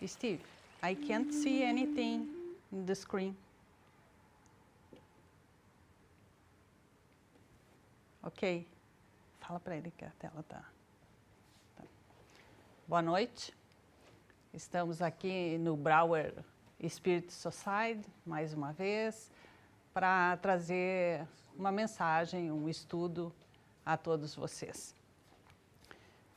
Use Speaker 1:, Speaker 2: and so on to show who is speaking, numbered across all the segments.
Speaker 1: Steve, I can't see anything in the screen. Ok. Fala para ele que a tela tá. Boa noite. Estamos aqui no Brauer Spirit Society, mais uma vez, para trazer uma mensagem, um estudo a todos vocês.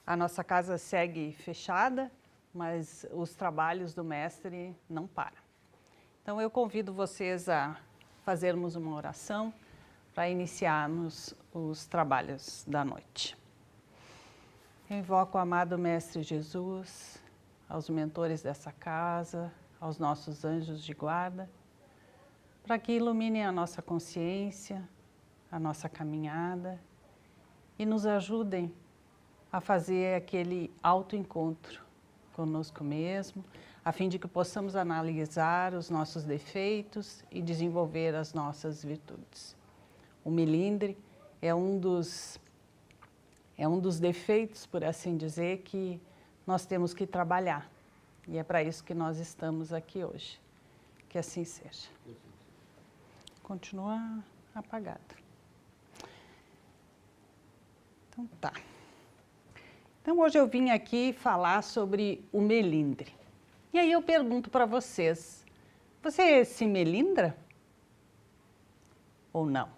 Speaker 1: A nossa casa segue fechada, mas os trabalhos do mestre não param. Então eu convido vocês a fazermos uma oração para iniciarmos os trabalhos da noite. Eu invoco o amado Mestre Jesus, aos mentores dessa casa, aos nossos anjos de guarda, para que iluminem a nossa consciência, a nossa caminhada e nos ajudem a fazer aquele autoencontro conosco mesmo, a fim de que possamos analisar os nossos defeitos e desenvolver as nossas virtudes. O melindre é um dos defeitos, por assim dizer, que nós temos que trabalhar. E é para isso que nós estamos aqui hoje. Que assim seja. Continua apagado. Então tá. Então hoje eu vim aqui falar sobre o melindre. E aí eu pergunto para vocês, você se melindra? Ou não?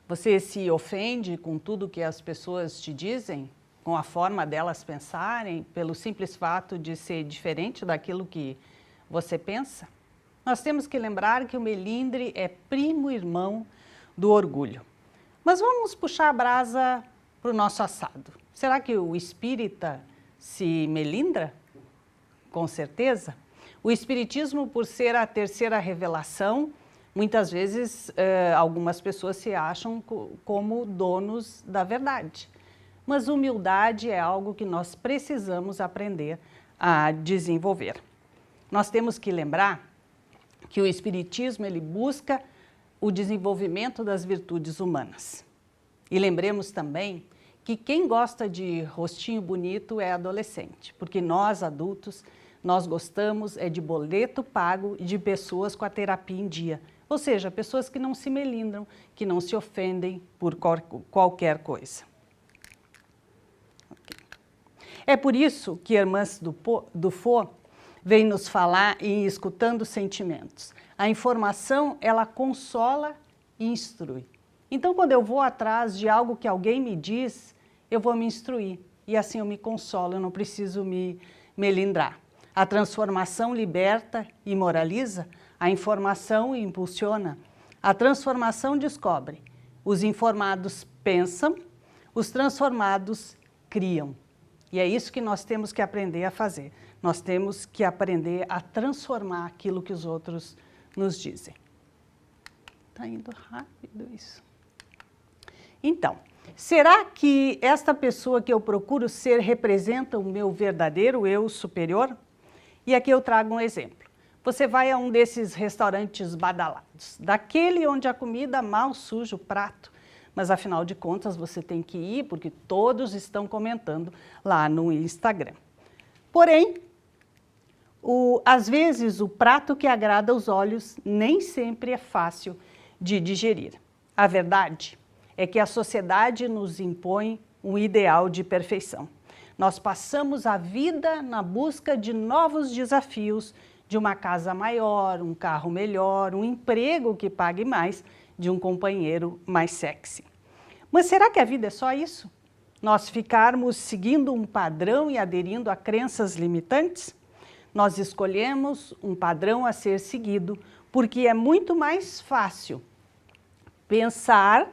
Speaker 1: Você se ofende com tudo que as pessoas te dizem? Com a forma delas pensarem? Pelo simples fato de ser diferente daquilo que você pensa? Nós temos que lembrar que o melindre é primo irmão do orgulho. Mas vamos puxar a brasa para o nosso assado. Será que o espírita se melindra? Com certeza. O espiritismo, por ser a terceira revelação, muitas vezes algumas pessoas se acham como donos da verdade. Mas humildade é algo que nós precisamos aprender a desenvolver. Nós temos que lembrar que o espiritismo ele busca o desenvolvimento das virtudes humanas. E lembremos também que quem gosta de rostinho bonito é adolescente, porque nós adultos, nós gostamos de boleto pago e de pessoas com a terapia em dia. Ou seja, pessoas que não se melindram, que não se ofendem por qualquer coisa. Okay. É por isso que Hermance Dufour vem nos falar em escutando sentimentos. A informação, ela consola e instrui. Então, quando eu vou atrás de algo que alguém me diz, eu vou me instruir. E assim eu me consolo, eu não preciso me melindrar. A transformação liberta e moraliza, a informação impulsiona, a transformação descobre. Os informados pensam, os transformados criam. E é isso que nós temos que aprender a fazer. Nós temos que aprender a transformar aquilo que os outros nos dizem. Está indo rápido isso. Então, será que esta pessoa que eu procuro ser representa o meu verdadeiro eu superior? E aqui eu trago um exemplo. Você vai a um desses restaurantes badalados, daquele onde a comida mal suja o prato, mas afinal de contas você tem que ir porque todos estão comentando lá no Instagram. Porém, às vezes o prato que agrada aos olhos nem sempre é fácil de digerir. A verdade é que a sociedade nos impõe um ideal de perfeição. Nós passamos a vida na busca de novos desafios, de uma casa maior, um carro melhor, um emprego que pague mais, de um companheiro mais sexy. Mas será que a vida é só isso? Nós ficarmos seguindo um padrão e aderindo a crenças limitantes? Nós escolhemos um padrão a ser seguido porque é muito mais fácil pensar,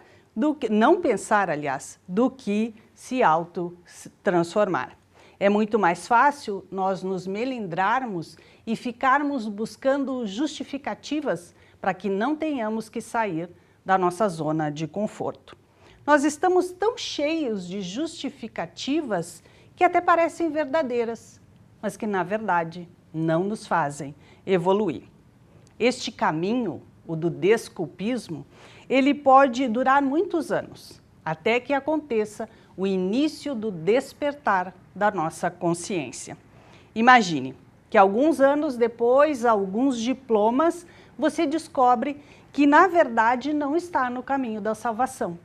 Speaker 1: não pensar, aliás, do que se auto-transformar. É muito mais fácil nós nos melindrarmos e ficarmos buscando justificativas para que não tenhamos que sair da nossa zona de conforto. Nós estamos tão cheios de justificativas que até parecem verdadeiras, mas que na verdade não nos fazem evoluir. Este caminho, o do desculpismo, ele pode durar muitos anos, até que aconteça o início do despertar da nossa consciência. Imagine que alguns anos depois, alguns diplomas, você descobre que na verdade não está no caminho da salvação,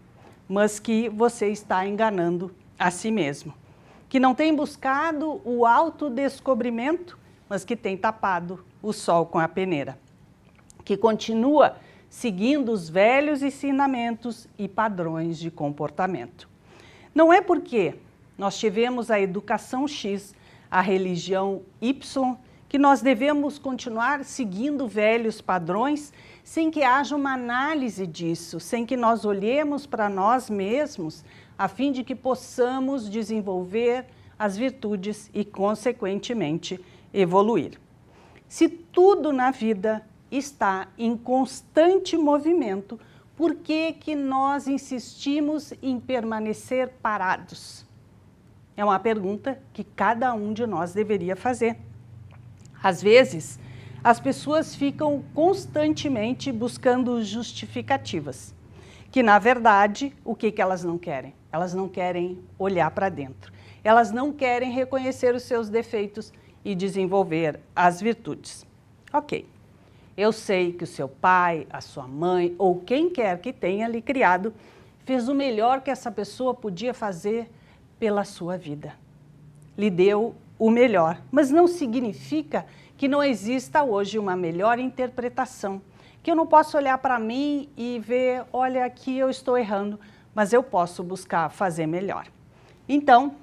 Speaker 1: mas que você está enganando a si mesmo. Que não tem buscado o autodescobrimento, mas que tem tapado o sol com a peneira. Que continua seguindo os velhos ensinamentos e padrões de comportamento. Não é porque nós tivemos a educação X, a religião Y, que nós devemos continuar seguindo velhos padrões sem que haja uma análise disso, sem que nós olhemos para nós mesmos, a fim de que possamos desenvolver as virtudes e, consequentemente, evoluir. Se tudo na vida está em constante movimento, por que que nós insistimos em permanecer parados? É uma pergunta que cada um de nós deveria fazer. Às vezes, as pessoas ficam constantemente buscando justificativas, que na verdade, o que que elas não querem? Elas não querem olhar para dentro. Elas não querem reconhecer os seus defeitos e desenvolver as virtudes. Ok, eu sei que o seu pai, a sua mãe ou quem quer que tenha lhe criado fez o melhor que essa pessoa podia fazer pela sua vida. Lhe deu o melhor, mas não significa que não exista hoje uma melhor interpretação, que eu não posso olhar para mim e ver, olha, aqui eu estou errando, mas eu posso buscar fazer melhor. Então,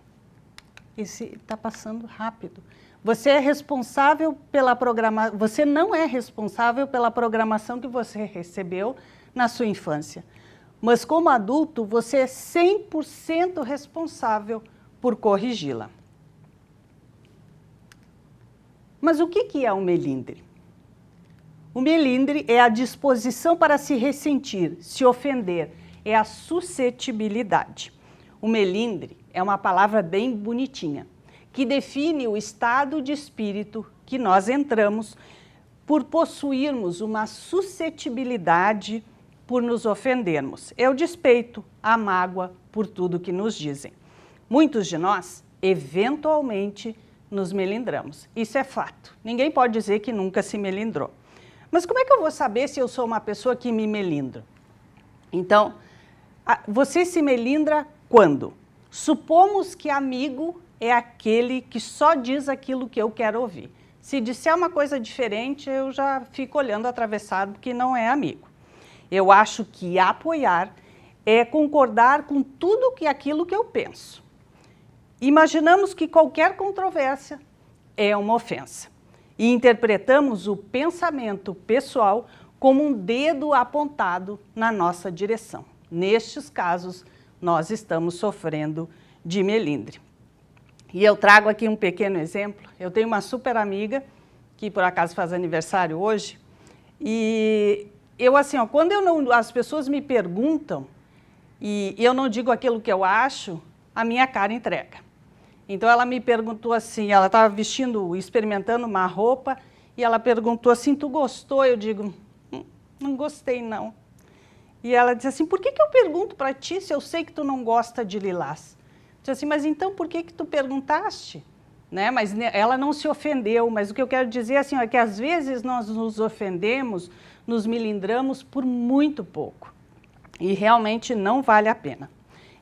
Speaker 1: esse está passando rápido. Você é responsável pela programação, você não é responsável pela programação que você recebeu na sua infância. Mas como adulto, você é 100% responsável por corrigi-la. Mas o que é o melindre? O melindre é a disposição para se ressentir, se ofender, é a suscetibilidade. O melindre é uma palavra bem bonitinha, que define o estado de espírito que nós entramos por possuirmos uma suscetibilidade por nos ofendermos. É o despeito, a mágoa por tudo que nos dizem. Muitos de nós, eventualmente, nos melindramos. Isso é fato. Ninguém pode dizer que nunca se melindrou. Mas como é que eu vou saber se eu sou uma pessoa que me melindro? Então, você se melindra quando? Supomos que amigo é aquele que só diz aquilo que eu quero ouvir. Se disser uma coisa diferente, eu já fico olhando atravessado porque não é amigo. Eu acho que apoiar é concordar com tudo aquilo que eu penso. Imaginamos que qualquer controvérsia é uma ofensa e interpretamos o pensamento pessoal como um dedo apontado na nossa direção. Nestes casos, nós estamos sofrendo de melindre. E eu trago aqui um pequeno exemplo. Eu tenho uma super amiga que por acaso faz aniversário hoje e eu assim, ó, quando as pessoas me perguntam e eu não digo aquilo que eu acho, a minha cara entrega. Então ela me perguntou assim, ela estava vestindo, experimentando uma roupa e ela perguntou assim, tu gostou? Eu digo, não gostei não. E ela disse assim, por que eu pergunto para ti se eu sei que tu não gosta de lilás? Eu disse assim, mas então por que tu perguntaste? Né? Mas ela não se ofendeu, mas o que eu quero dizer assim, é que às vezes nós nos ofendemos, nos melindramos por muito pouco. E realmente não vale a pena.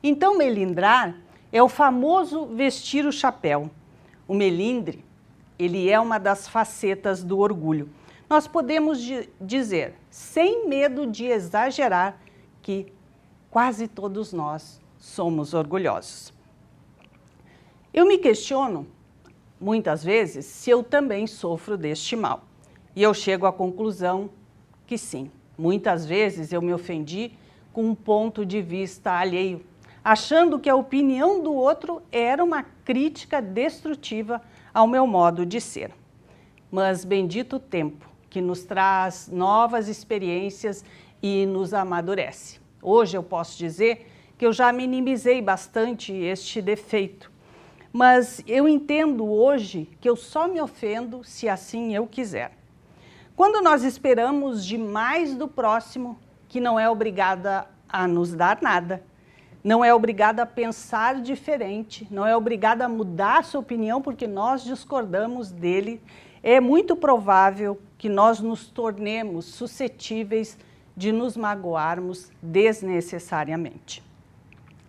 Speaker 1: Então melindrar é o famoso vestir o chapéu. O melindre, ele é uma das facetas do orgulho. Nós podemos dizer, sem medo de exagerar, que quase todos nós somos orgulhosos. Eu me questiono, muitas vezes, se eu também sofro deste mal. E eu chego à conclusão que sim. Muitas vezes eu me ofendi com um ponto de vista alheio, achando que a opinião do outro era uma crítica destrutiva ao meu modo de ser. Mas bendito o tempo que nos traz novas experiências e nos amadurece. Hoje eu posso dizer que eu já minimizei bastante este defeito, mas eu entendo hoje que eu só me ofendo se assim eu quiser. Quando nós esperamos demais do próximo, que não é obrigada a nos dar nada, não é obrigado a pensar diferente, não é obrigado a mudar sua opinião porque nós discordamos dele. É muito provável que nós nos tornemos suscetíveis de nos magoarmos desnecessariamente.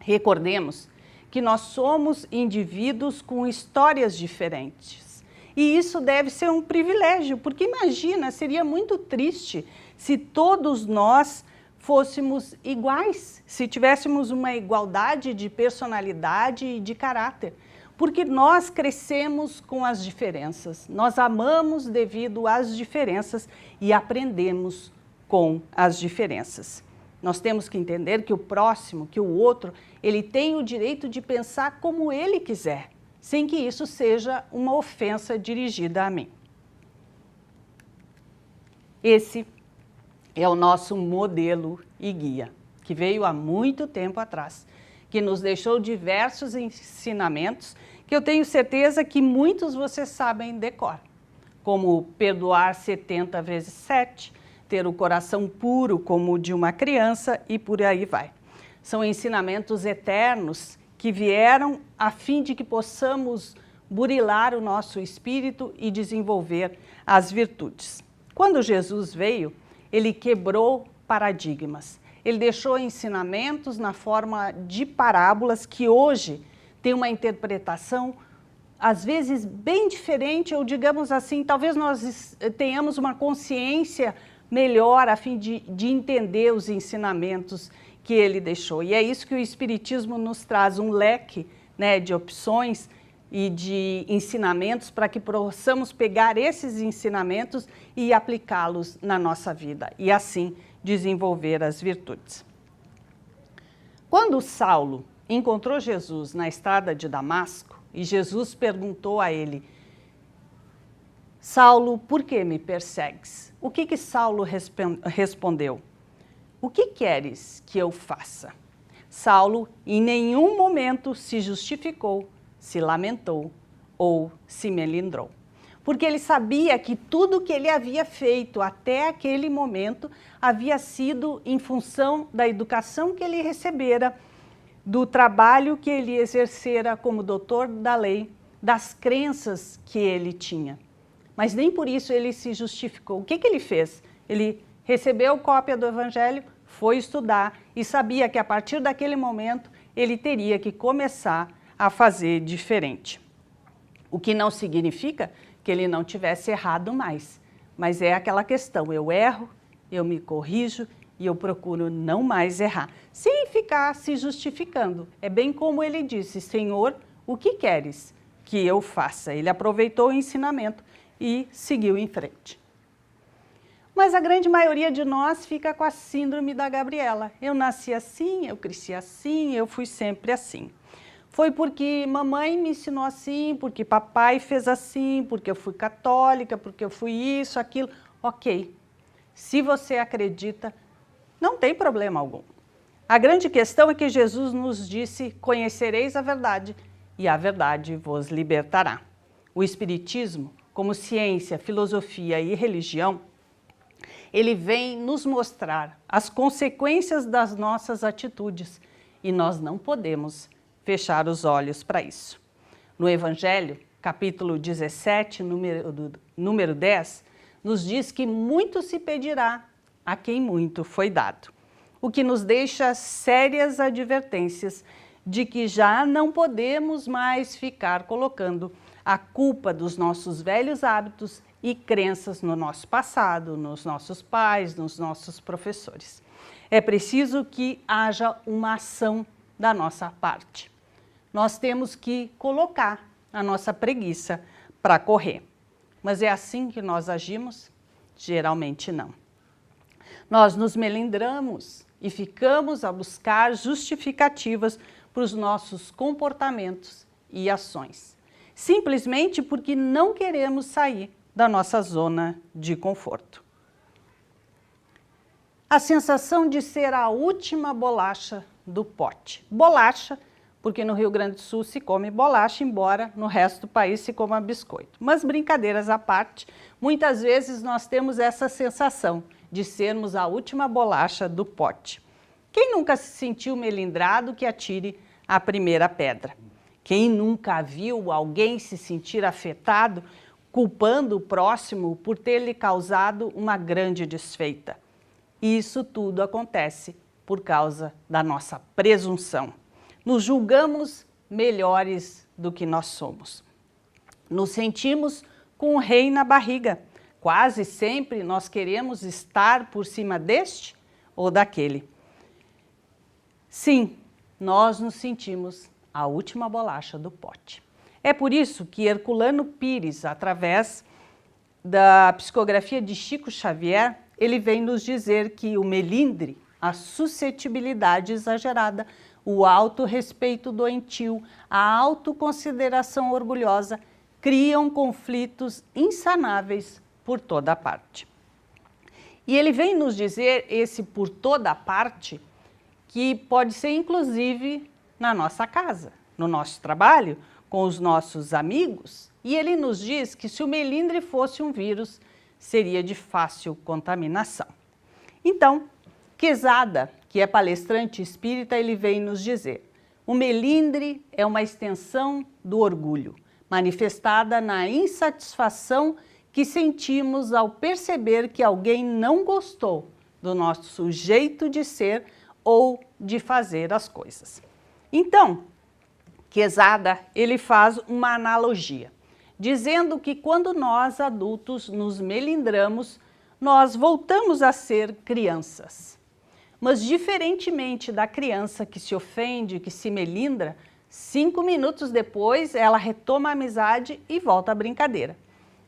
Speaker 1: Recordemos que nós somos indivíduos com histórias diferentes. E isso deve ser um privilégio, porque imagina, seria muito triste se todos nós fôssemos iguais, se tivéssemos uma igualdade de personalidade e de caráter. Porque nós crescemos com as diferenças, nós amamos devido às diferenças e aprendemos com as diferenças. Nós temos que entender que o próximo, que o outro, ele tem o direito de pensar como ele quiser, sem que isso seja uma ofensa dirigida a mim. Esse é o nosso modelo e guia, que veio há muito tempo atrás, que nos deixou diversos ensinamentos que eu tenho certeza que muitos vocês sabem de cor, como perdoar 70 vezes 7, ter o coração puro como o de uma criança e por aí vai. São ensinamentos eternos que vieram a fim de que possamos burilar o nosso espírito e desenvolver as virtudes. Quando Jesus veio, ele quebrou paradigmas. Ele deixou ensinamentos na forma de parábolas que hoje tem uma interpretação, às vezes, bem diferente, ou digamos assim, talvez nós tenhamos uma consciência melhor a fim de entender os ensinamentos que ele deixou. E é isso que o Espiritismo nos traz, um leque, né, de opções e de ensinamentos para que possamos pegar esses ensinamentos e aplicá-los na nossa vida e assim desenvolver as virtudes. Quando Saulo encontrou Jesus na estrada de Damasco e Jesus perguntou a ele: Saulo, por que me persegues? O que Saulo respondeu? O que queres que eu faça? Saulo em nenhum momento se justificou, se lamentou ou se melindrou, porque ele sabia que tudo que ele havia feito até aquele momento havia sido em função da educação que ele recebera, do trabalho que ele exercera como doutor da lei, das crenças que ele tinha. Mas nem por isso ele se justificou. O que ele fez? Ele recebeu cópia do Evangelho, foi estudar e sabia que a partir daquele momento ele teria que começar a fazer diferente. O que não significa que ele não tivesse errado mais, mas é aquela questão, eu erro, eu me corrijo e eu procuro não mais errar, sem ficar se justificando. É bem como ele disse, Senhor, o que queres que eu faça? Ele aproveitou o ensinamento e seguiu em frente. Mas a grande maioria de nós fica com a síndrome da Gabriela. Eu nasci assim, eu cresci assim, eu fui sempre assim. Foi porque mamãe me ensinou assim, porque papai fez assim, porque eu fui católica, porque eu fui isso, aquilo. Ok, se você acredita, não tem problema algum. A grande questão é que Jesus nos disse, conhecereis a verdade e a verdade vos libertará. O Espiritismo, como ciência, filosofia e religião, ele vem nos mostrar as consequências das nossas atitudes e nós não podemos fechar os olhos para isso. No Evangelho, capítulo 17, número 10, nos diz que muito se pedirá a quem muito foi dado, o que nos deixa sérias advertências de que já não podemos mais ficar colocando a culpa dos nossos velhos hábitos e crenças no nosso passado, nos nossos pais, nos nossos professores. É preciso que haja uma ação da nossa parte. Nós temos que colocar a nossa preguiça para correr. Mas é assim que nós agimos? Geralmente não. Nós nos melindramos e ficamos a buscar justificativas para os nossos comportamentos e ações, simplesmente porque não queremos sair da nossa zona de conforto. A sensação de ser a última bolacha do pote. Bolacha, porque no Rio Grande do Sul se come bolacha, embora no resto do país se coma biscoito. Mas brincadeiras à parte, muitas vezes nós temos essa sensação de sermos a última bolacha do pote. Quem nunca se sentiu melindrado, que atire a primeira pedra. Quem nunca viu alguém se sentir afetado, culpando o próximo por ter lhe causado uma grande desfeita? Isso tudo acontece por causa da nossa presunção. Nos julgamos melhores do que nós somos. Nos sentimos com o rei na barriga. Quase sempre nós queremos estar por cima deste ou daquele. Sim, nós nos sentimos a última bolacha do pote. É por isso que Herculano Pires, através da psicografia de Chico Xavier, ele vem nos dizer que o melindre, a suscetibilidade exagerada, o autorrespeito doentio, a autoconsideração orgulhosa, criam conflitos insanáveis por toda parte. E ele vem nos dizer esse por toda parte, que pode ser inclusive na nossa casa, no nosso trabalho, com os nossos amigos. E ele nos diz que se o melindre fosse um vírus, seria de fácil contaminação. Então, Quezada, que é palestrante espírita, ele vem nos dizer: o melindre é uma extensão do orgulho, manifestada na insatisfação que sentimos ao perceber que alguém não gostou do nosso jeito de ser ou de fazer as coisas. Então, Quezada, ele faz uma analogia, dizendo que quando nós adultos nos melindramos, nós voltamos a ser crianças. Mas diferentemente da criança que se ofende, que se melindra, 5 minutos depois ela retoma a amizade e volta à brincadeira.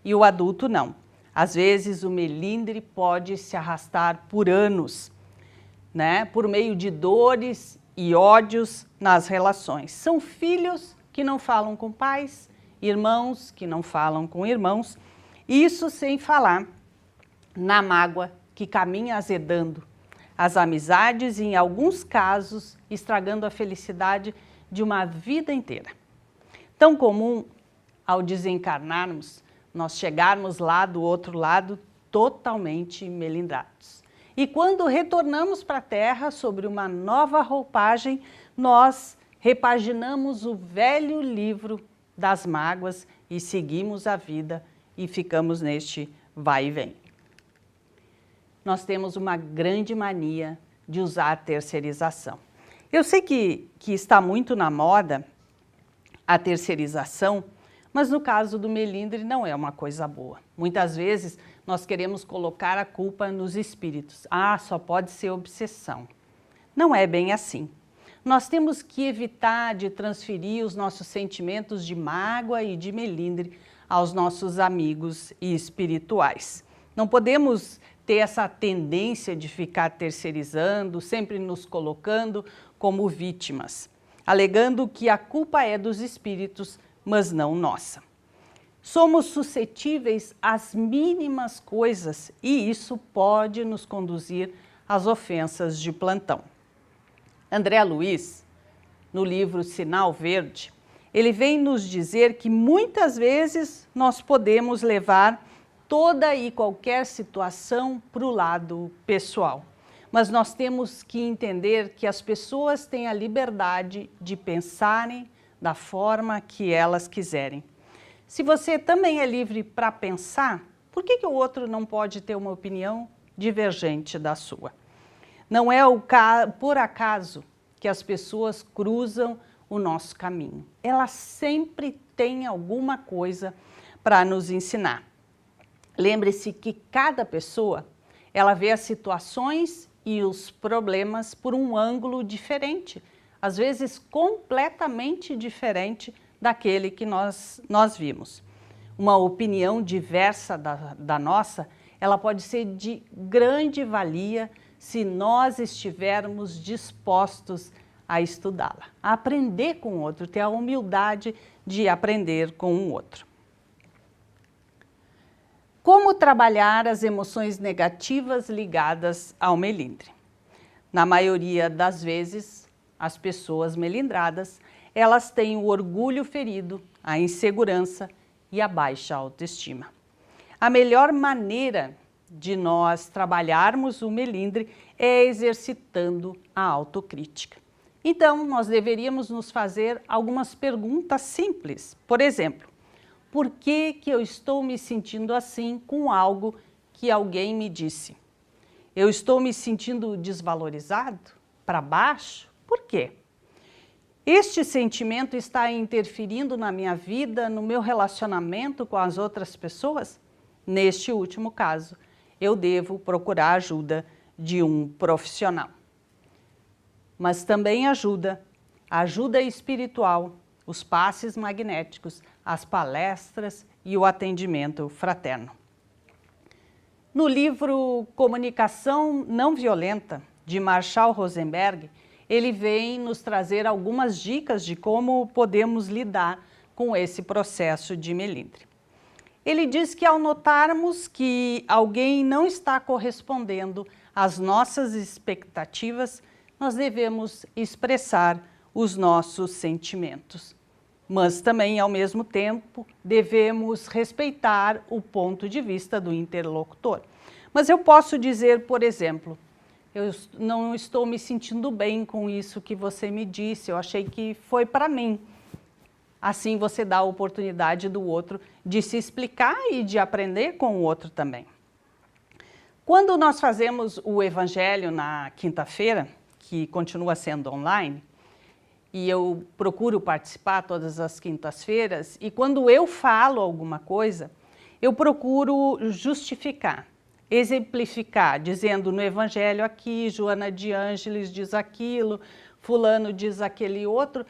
Speaker 1: E o adulto não. Às vezes o melindre pode se arrastar por anos, né? Por meio de dores e ódios nas relações. São filhos que não falam com pais, irmãos que não falam com irmãos, isso sem falar na mágoa que caminha azedando as amizades e, em alguns casos, estragando a felicidade de uma vida inteira. Tão comum, ao desencarnarmos, nós chegarmos lá do outro lado totalmente melindrados. E quando retornamos para a Terra sobre uma nova roupagem, nós repaginamos o velho livro das mágoas e seguimos a vida e ficamos neste vai e vem. Nós temos uma grande mania de usar a terceirização. Eu sei que está muito na moda a terceirização, mas no caso do melindre não é uma coisa boa. Muitas vezes nós queremos colocar a culpa nos espíritos. Ah, só pode ser obsessão. Não é bem assim. Nós temos que evitar de transferir os nossos sentimentos de mágoa e de melindre aos nossos amigos e espirituais. Não podemos ter essa tendência de ficar terceirizando, sempre nos colocando como vítimas, alegando que a culpa é dos espíritos, mas não nossa. Somos suscetíveis às mínimas coisas e isso pode nos conduzir às ofensas de plantão. André Luiz, no livro Sinal Verde, ele vem nos dizer que muitas vezes nós podemos levar toda e qualquer situação para o lado pessoal. Mas nós temos que entender que as pessoas têm a liberdade de pensarem da forma que elas quiserem. Se você também é livre para pensar, por que o outro não pode ter uma opinião divergente da sua? Não é por acaso que as pessoas cruzam o nosso caminho. Elas sempre têm alguma coisa para nos ensinar. Lembre-se que cada pessoa, ela vê as situações e os problemas por um ângulo diferente, às vezes completamente diferente daquele que nós vimos. Uma opinião diversa da nossa, ela pode ser de grande valia se nós estivermos dispostos a estudá-la, a aprender com o outro, ter a humildade de aprender com o outro. Como trabalhar as emoções negativas ligadas ao melindre? Na maioria das vezes, as pessoas melindradas, elas têm o orgulho ferido, a insegurança e a baixa autoestima. A melhor maneira de nós trabalharmos o melindre é exercitando a autocrítica. Então, nós deveríamos nos fazer algumas perguntas simples. Por exemplo, por que eu estou me sentindo assim com algo que alguém me disse? Eu estou me sentindo desvalorizado? Para baixo? Por quê? Este sentimento está interferindo na minha vida, no meu relacionamento com as outras pessoas? Neste último caso, eu devo procurar a ajuda de um profissional. Mas também ajuda espiritual, os passes magnéticos, as palestras e o atendimento fraterno. No livro Comunicação Não Violenta, de Marshall Rosenberg, ele vem nos trazer algumas dicas de como podemos lidar com esse processo de melindre. Ele diz que ao notarmos que alguém não está correspondendo às nossas expectativas, nós devemos expressar os nossos sentimentos. Mas também, ao mesmo tempo, devemos respeitar o ponto de vista do interlocutor. Mas eu posso dizer, por exemplo, eu não estou me sentindo bem com isso que você me disse, eu achei que foi para mim. Assim você dá a oportunidade do outro de se explicar e de aprender com o outro também. Quando nós fazemos o Evangelho na quinta-feira, que continua sendo online, e eu procuro participar todas as quintas-feiras, e quando eu falo alguma coisa, eu procuro justificar, exemplificar, dizendo no Evangelho aqui, Joana de Ângeles diz aquilo, fulano diz aquele outro,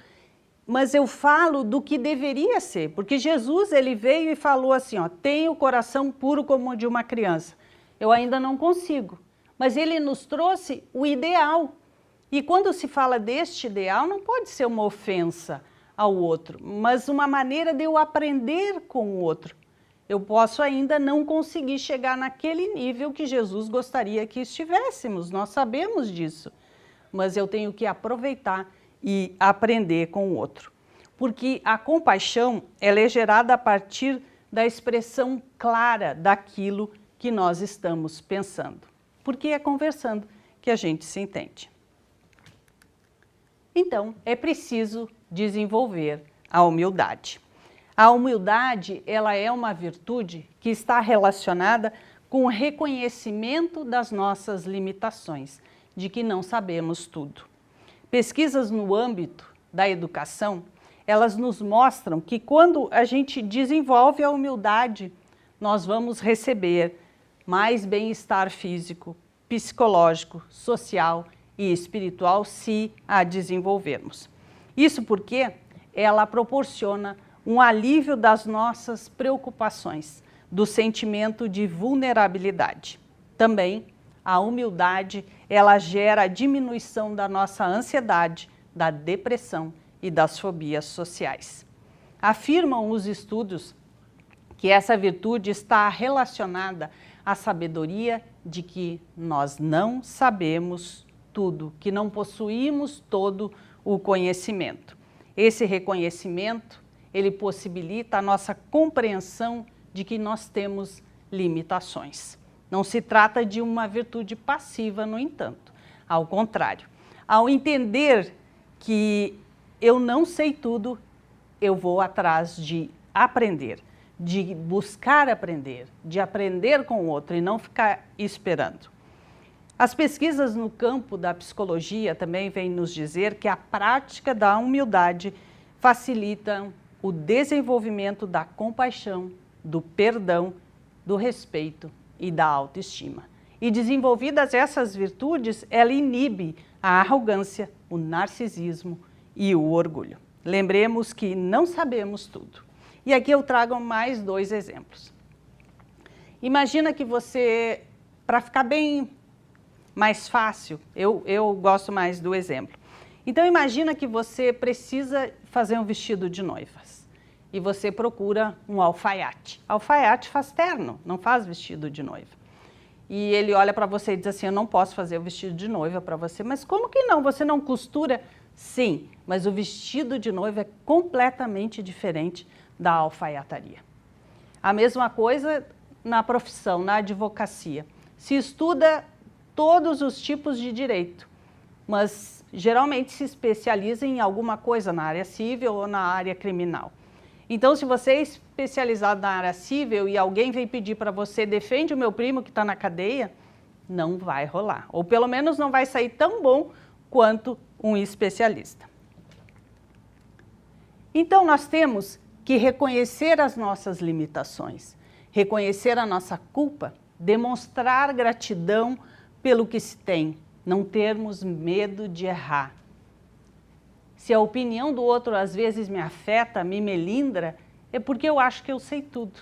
Speaker 1: mas eu falo do que deveria ser, porque Jesus ele veio e falou assim, ó, tenha o coração puro como o de uma criança. Eu ainda não consigo, mas ele nos trouxe o ideal. E quando se fala deste ideal, não pode ser uma ofensa ao outro, mas uma maneira de eu aprender com o outro. Eu posso ainda não conseguir chegar naquele nível que Jesus gostaria que estivéssemos, nós sabemos disso, mas eu tenho que aproveitar e aprender com o outro. Porque a compaixão ela é gerada a partir da expressão clara daquilo que nós estamos pensando. Porque é conversando que a gente se entende. Então, é preciso desenvolver a humildade. A humildade, ela é uma virtude que está relacionada com o reconhecimento das nossas limitações, de que não sabemos tudo. Pesquisas no âmbito da educação, elas nos mostram que quando a gente desenvolve a humildade, nós vamos receber mais bem-estar físico, psicológico, social e espiritual se a desenvolvermos. Isso porque ela proporciona um alívio das nossas preocupações, do sentimento de vulnerabilidade. Também a humildade, ela gera a diminuição da nossa ansiedade, da depressão e das fobias sociais. Afirmam os estudos que essa virtude está relacionada à sabedoria de que nós não sabemos tudo, que não possuímos todo o conhecimento. Esse reconhecimento, ele possibilita a nossa compreensão de que nós temos limitações. Não se trata de uma virtude passiva, no entanto. Ao contrário, ao entender que eu não sei tudo, eu vou atrás de aprender, de buscar aprender, de aprender com o outro e não ficar esperando. As pesquisas no campo da psicologia também vêm nos dizer que a prática da humildade facilita o desenvolvimento da compaixão, do perdão, do respeito e da autoestima. E desenvolvidas essas virtudes, ela inibe a arrogância, o narcisismo e o orgulho. Lembremos que não sabemos tudo. E aqui eu trago mais 2 exemplos. Imagina que você, para ficar bem mais fácil, eu gosto mais do exemplo. Então imagina que você precisa fazer um vestido de noivas e você procura um alfaiate. Alfaiate faz terno, não faz vestido de noiva. E ele olha para você e diz assim, eu não posso fazer o vestido de noiva para você. Mas como que não? Você não costura? Sim, mas o vestido de noiva é completamente diferente da alfaiataria. A mesma coisa na profissão, na advocacia. se estuda todos os tipos de direito, mas geralmente se especializa em alguma coisa na área civil ou na área criminal. Então, se você é especializado na área civil e alguém vem pedir para você, defende o meu primo que está na cadeia, não vai rolar. Ou pelo menos não vai sair tão bom quanto um especialista. Então, nós temos que reconhecer as nossas limitações, reconhecer a nossa culpa, demonstrar gratidão pelo que se tem, não termos medo de errar. Se a opinião do outro às vezes me afeta, me melindra, é porque eu acho que eu sei tudo.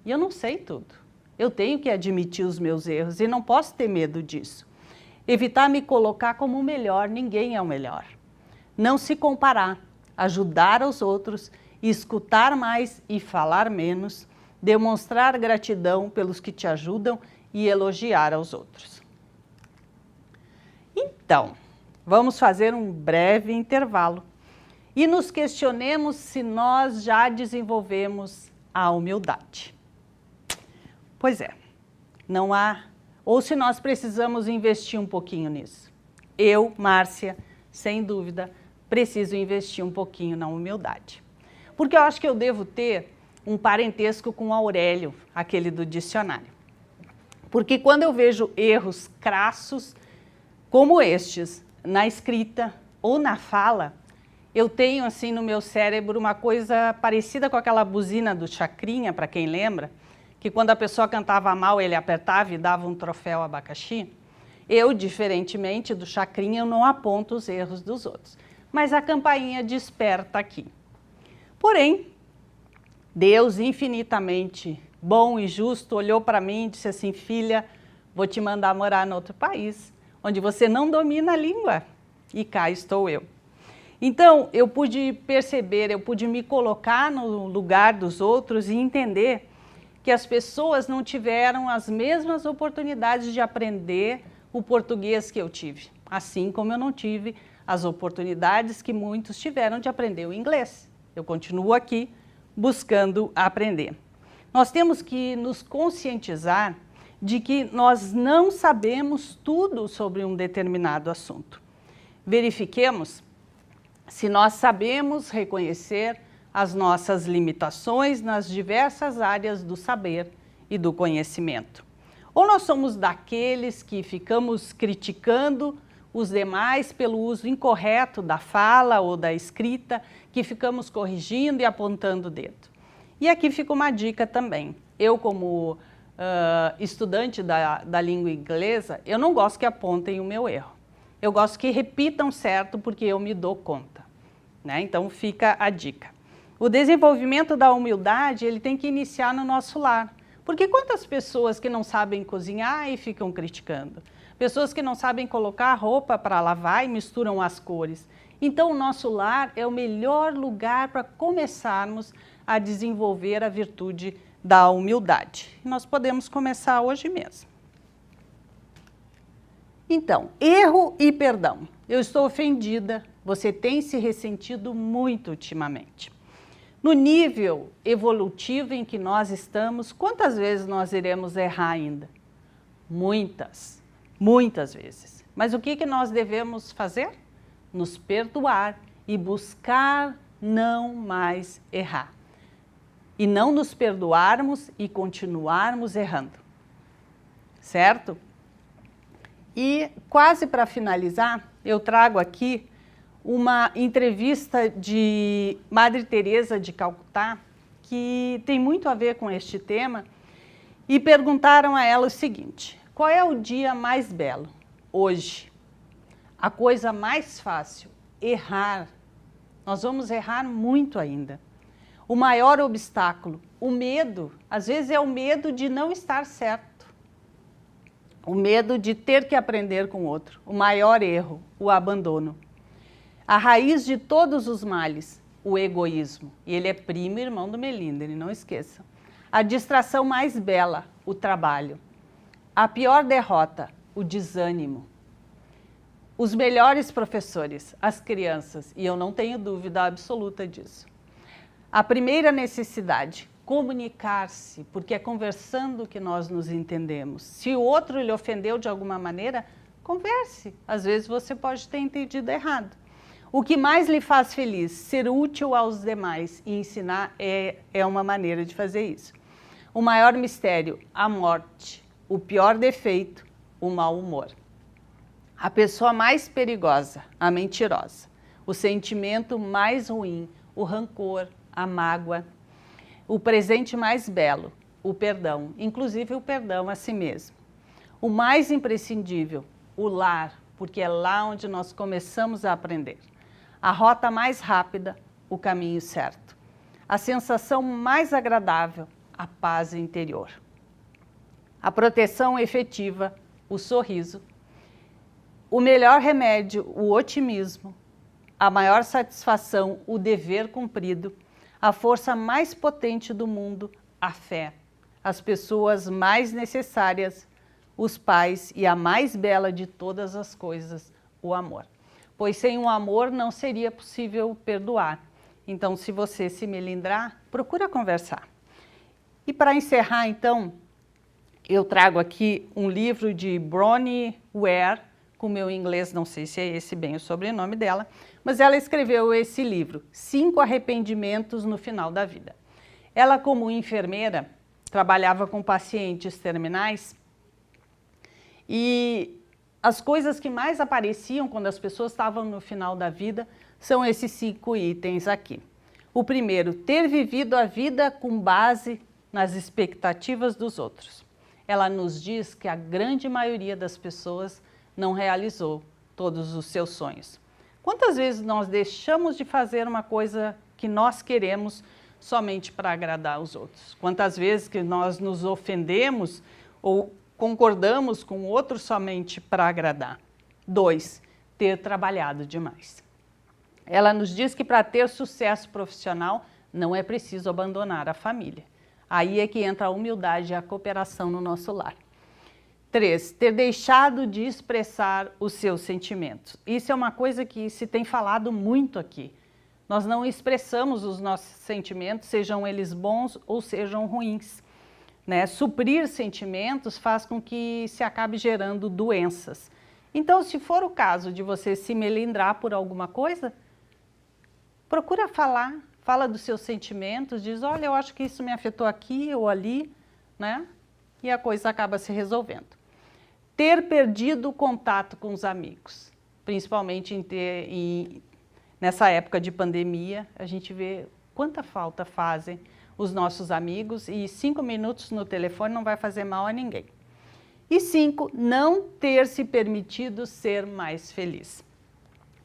Speaker 1: E eu não sei tudo. Eu tenho que admitir os meus erros e não posso ter medo disso. Evitar me colocar como o melhor, ninguém é o melhor. Não se comparar, ajudar aos outros, escutar mais e falar menos, demonstrar gratidão pelos que te ajudam e elogiar aos outros. Então, vamos fazer um breve intervalo e nos questionemos se nós já desenvolvemos a humildade. Pois é, não há, ou se nós precisamos investir um pouquinho nisso. Eu, Márcia, sem dúvida, preciso investir um pouquinho na humildade. Porque eu acho que eu devo ter um parentesco com Aurélio, aquele do dicionário. Porque quando eu vejo erros crassos, como estes, na escrita ou na fala, eu tenho assim no meu cérebro uma coisa parecida com aquela buzina do Chacrinha, para quem lembra, que quando a pessoa cantava mal, ele apertava e dava um troféu abacaxi. Eu, diferentemente do Chacrinha, eu não aponto os erros dos outros. Mas a campainha desperta aqui. Porém, Deus infinitamente bom e justo olhou para mim e disse assim, filha, vou te mandar morar em outro país, onde você não domina a língua. E cá estou eu. Então, eu pude perceber, eu pude me colocar no lugar dos outros e entender que as pessoas não tiveram as mesmas oportunidades de aprender o português que eu tive, assim como eu não tive as oportunidades que muitos tiveram de aprender o inglês. Eu continuo aqui buscando aprender. Nós temos que nos conscientizar de que nós não sabemos tudo sobre um determinado assunto. Verifiquemos se nós sabemos reconhecer as nossas limitações nas diversas áreas do saber e do conhecimento. Ou nós somos daqueles que ficamos criticando os demais pelo uso incorreto da fala ou da escrita, que ficamos corrigindo e apontando o dedo. E aqui fica uma dica também. Eu, como estudante da língua inglesa, eu não gosto que apontem o meu erro. Eu gosto que repitam certo, porque eu me dou conta, né? Então fica a dica. O desenvolvimento da humildade, ele tem que iniciar no nosso lar. Porque quantas pessoas que não sabem cozinhar e ficam criticando? Pessoas que não sabem colocar roupa para lavar e misturam as cores. Então o nosso lar é o melhor lugar para começarmos a desenvolver a virtude da humildade. Nós podemos começar hoje mesmo. Então, erro e perdão. Eu estou ofendida, você tem se ressentido muito ultimamente. No nível evolutivo em que nós estamos, quantas vezes nós iremos errar ainda? Muitas, muitas vezes. Mas o que nós devemos fazer? Nos perdoar e buscar não mais errar. E não nos perdoarmos e continuarmos errando. Certo? E quase para finalizar, eu trago aqui uma entrevista de Madre Teresa de Calcutá, que tem muito a ver com este tema, e perguntaram a ela o seguinte, qual é o dia mais belo? Hoje. A coisa mais fácil, errar. Nós vamos errar muito ainda. O maior obstáculo, o medo, às vezes é o medo de não estar certo. O medo de ter que aprender com outro. O maior erro, o abandono. A raiz de todos os males, o egoísmo. E ele é primo e irmão do melindre, não esqueçam. A distração mais bela, o trabalho. A pior derrota, o desânimo. Os melhores professores, as crianças. E eu não tenho dúvida absoluta disso. A primeira necessidade, comunicar-se, porque é conversando que nós nos entendemos. Se o outro lhe ofendeu de alguma maneira, converse. Às vezes você pode ter entendido errado. O que mais lhe faz feliz? Ser útil aos demais e ensinar é uma maneira de fazer isso. O maior mistério, a morte. O pior defeito, o mau humor. A pessoa mais perigosa, a mentirosa. O sentimento mais ruim, o rancor, a mágoa. O presente mais belo, o perdão, inclusive o perdão a si mesmo. O mais imprescindível, o lar, porque é lá onde nós começamos a aprender. A rota mais rápida, o caminho certo. A sensação mais agradável, a paz interior. A proteção efetiva, o sorriso. O melhor remédio, o otimismo. A maior satisfação, o dever cumprido. A força mais potente do mundo, a fé. As pessoas mais necessárias, os pais, e a mais bela de todas as coisas, o amor. Pois sem o amor não seria possível perdoar. Então, se você se melindrar, procura conversar. E para encerrar, então, eu trago aqui um livro de Bronnie Ware, com o meu inglês, não sei se é esse bem o sobrenome dela, mas ela escreveu esse livro, 5 arrependimentos no final da vida. Ela, como enfermeira, trabalhava com pacientes terminais e as coisas que mais apareciam quando as pessoas estavam no final da vida são esses 5 itens aqui. O primeiro, ter vivido a vida com base nas expectativas dos outros. Ela nos diz que a grande maioria das pessoas não realizou todos os seus sonhos. Quantas vezes nós deixamos de fazer uma coisa que nós queremos somente para agradar os outros? Quantas vezes que nós nos ofendemos ou concordamos com o outro somente para agradar? 2, ter trabalhado demais. Ela nos diz que para ter sucesso profissional não é preciso abandonar a família. Aí é que entra a humildade e a cooperação no nosso lar. 3, ter deixado de expressar os seus sentimentos. Isso é uma coisa que se tem falado muito aqui. Nós não expressamos os nossos sentimentos, sejam eles bons ou sejam ruins, né? Suprir sentimentos faz com que se acabe gerando doenças. Então, se for o caso de você se melindrar por alguma coisa, procura falar, fala dos seus sentimentos, diz, olha, eu acho que isso me afetou aqui ou ali, né? E a coisa acaba se resolvendo. Ter perdido o contato com os amigos, principalmente nessa época de pandemia, a gente vê quanta falta fazem os nossos amigos e 5 minutos no telefone não vai fazer mal a ninguém. E 5, não ter se permitido ser mais feliz.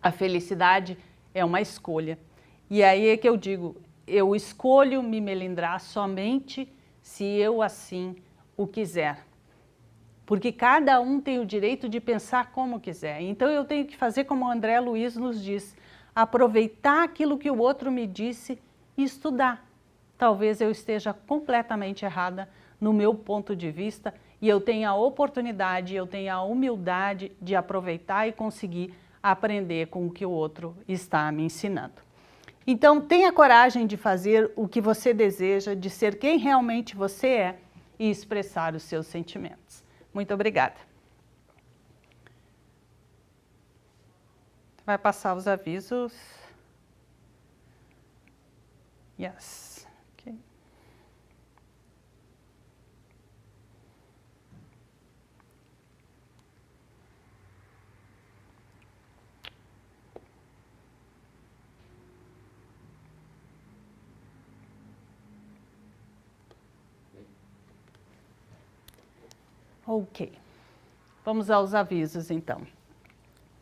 Speaker 1: A felicidade é uma escolha. E aí é que eu digo, eu escolho me melindrar somente se eu assim o quiser. Porque cada um tem o direito de pensar como quiser. Então eu tenho que fazer como o André Luiz nos diz, aproveitar aquilo que o outro me disse e estudar. Talvez eu esteja completamente errada no meu ponto de vista e eu tenha a oportunidade, eu tenha a humildade de aproveitar e conseguir aprender com o que o outro está me ensinando. Então tenha coragem de fazer o que você deseja, de ser quem realmente você é e expressar os seus sentimentos. Muito obrigada. Vai passar os avisos. Yes. Okay. Ok. Vamos aos avisos, então.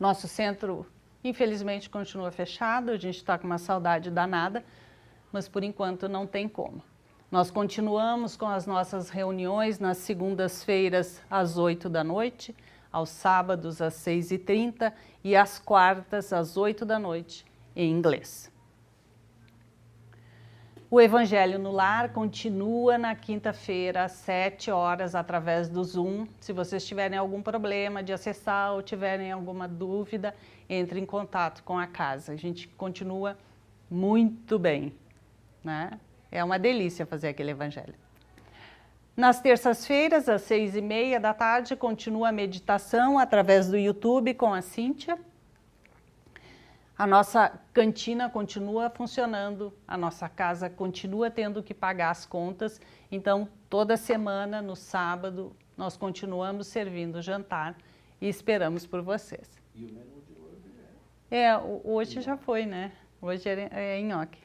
Speaker 1: Nosso centro, infelizmente, continua fechado, a gente está com uma saudade danada, mas por enquanto não tem como. Nós continuamos com as nossas reuniões nas segundas-feiras às 8 da noite, aos sábados às 6h30 e às quartas às 8 da noite em inglês. O Evangelho no Lar continua na quinta-feira às 7 horas através do Zoom. Se vocês tiverem algum problema de acessar ou tiverem alguma dúvida, entre em contato com a casa. A gente continua muito bem, né? É uma delícia fazer aquele evangelho. Nas terças-feiras, às 6h30 da tarde, continua a meditação através do YouTube com a Cíntia. A nossa cantina continua funcionando, a nossa casa continua tendo que pagar as contas, então toda semana, no sábado, nós continuamos servindo jantar e esperamos por vocês.
Speaker 2: E o menu de hoje
Speaker 1: Hoje já foi, né? Hoje é nhoque.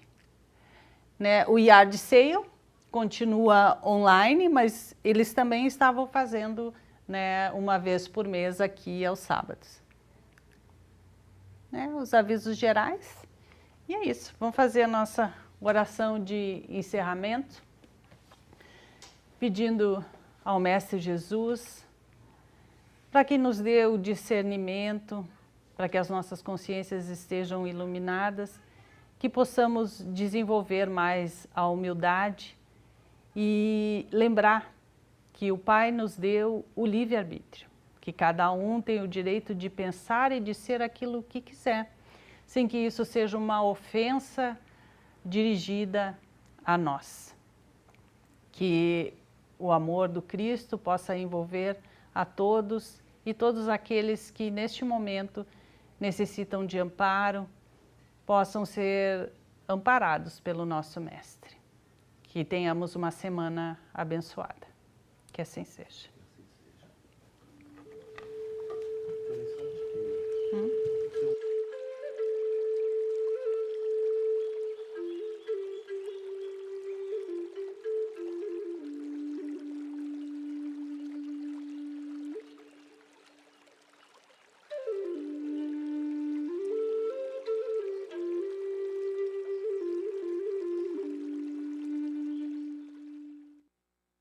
Speaker 1: Né? O Yard Sale continua online, mas eles também estavam fazendo, né, uma vez por mês aqui aos sábados. Né, os avisos gerais. E é isso. Vamos fazer a nossa oração de encerramento, pedindo ao Mestre Jesus para que nos dê o discernimento, para que as nossas consciências estejam iluminadas, que possamos desenvolver mais a humildade e lembrar que o Pai nos deu o livre-arbítrio, que cada um tem o direito de pensar e de ser aquilo que quiser, sem que isso seja uma ofensa dirigida a nós. Que o amor do Cristo possa envolver a todos e todos aqueles que neste momento necessitam de amparo, possam ser amparados pelo nosso Mestre. Que tenhamos uma semana abençoada. Que assim seja.